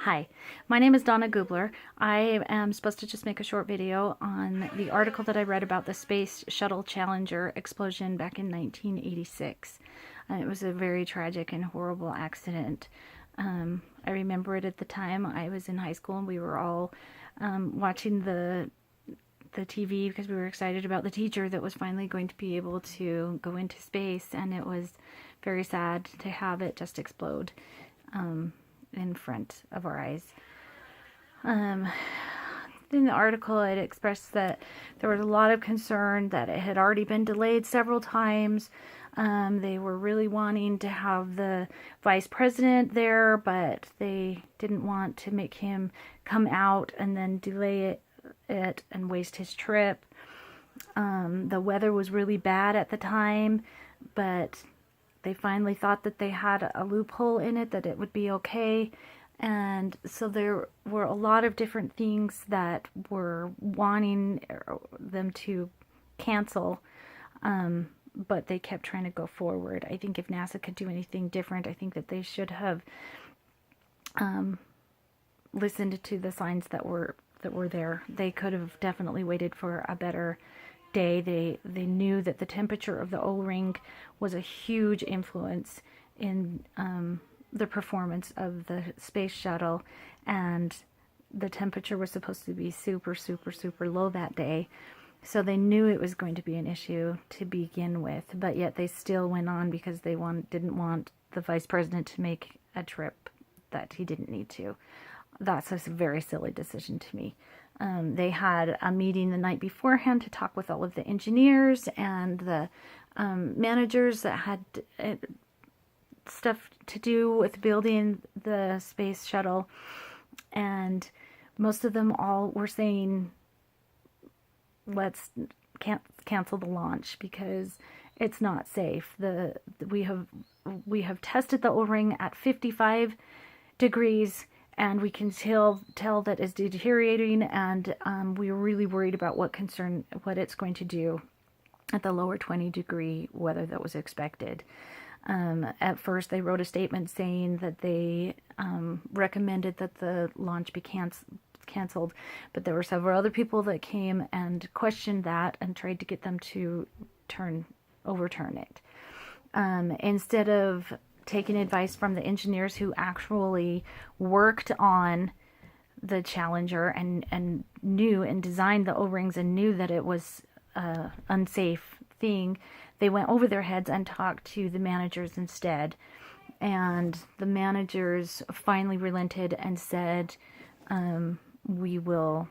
Hi, my name is Donna Gubler. I am supposed to just make a short video on the article that I read about the Space Shuttle Challenger explosion back in 1986. It was a very tragic and horrible accident. I remember it at the time. I was in high school and we were all watching the TV because we were excited about the teacher that was finally going to be able to go into space, and it was very sad to have it just explode in front of our eyes. In the article, it expressed that there was a lot of concern that it had already been delayed several times. They were really wanting to have the vice president there, but they didn't want to make him come out and then delay it and waste his trip. The weather was really bad at the time, but they finally thought that they had a loophole in it, that it would be okay. And so there were a lot of different things that were wanting them to cancel, but they kept trying to go forward. I think if NASA could do anything different, I think that they should have listened to the signs that were there. They could have definitely waited for a better day. They knew that the temperature of the O-ring was a huge influence in the performance of the space shuttle, and the temperature was supposed to be super low that day. So they knew it was going to be an issue to begin with, but yet they still went on because they didn't want the vice president to make a trip that he didn't need to. That's a very silly decision to me. They had a meeting the night beforehand to talk with all of the engineers and the managers that had stuff to do with building the space shuttle, and most of them all were saying, let's cancel the launch because it's not safe. We have tested the O-ring at 55 degrees, and we can tell that it's deteriorating, and we're really worried about what it's going to do at the lower 20-degree weather that was expected. At first, they wrote a statement saying that they recommended that the launch be canceled, but there were several other people that came and questioned that and tried to get them to overturn it. Instead of taking advice from the engineers who actually worked on the Challenger and knew and designed the O-rings and knew that it was an unsafe thing, they went over their heads and talked to the managers instead. And the managers finally relented and said, we will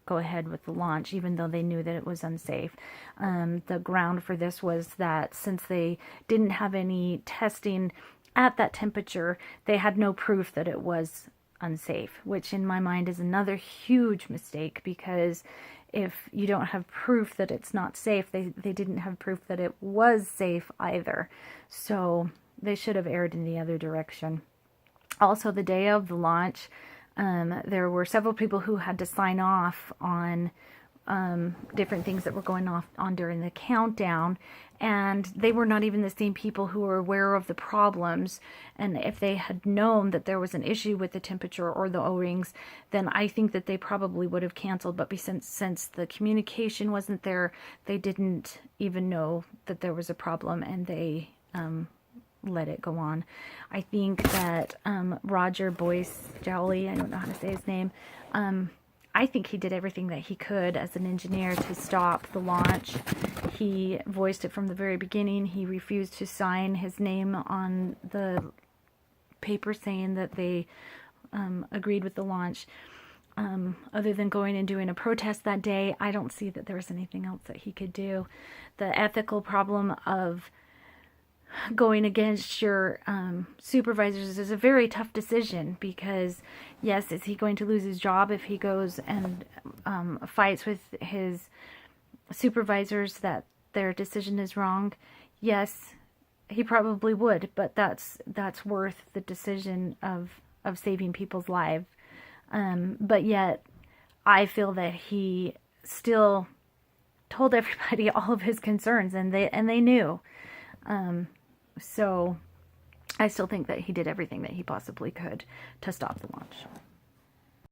go ahead with the launch, even though they knew that it was unsafe. The ground for this was that since they didn't have any testing at that temperature, they had no proof that it was unsafe, which in my mind is another huge mistake, because if you don't have proof that it's not safe, they didn't have proof that it was safe either. So they should have erred in the other direction. Also, the day of the launch, there were several people who had to sign off on different things that were going on during the countdown, and they were not even the same people who were aware of the problems. And if they had known that there was an issue with the temperature or the O-rings, then I think that they probably would have canceled. But since the communication wasn't there, they didn't even know that there was a problem, and they let it go on. I think that Roger Boyce Jowley, I don't know how to say his name, I think he did everything that he could as an engineer to stop the launch. He voiced it from the very beginning. He refused to sign his name on the paper saying that they agreed with the launch. Other than going and doing a protest that day, I don't see that there was anything else that he could do. The ethical problem of going against your supervisors is a very tough decision, because yes, is he going to lose his job if he goes and fights with his supervisors that their decision is wrong? Yes, he probably would, but that's worth the decision of saving people's lives. But yet I feel that he still told everybody all of his concerns, and they knew. So I still think that he did everything that he possibly could to stop the launch.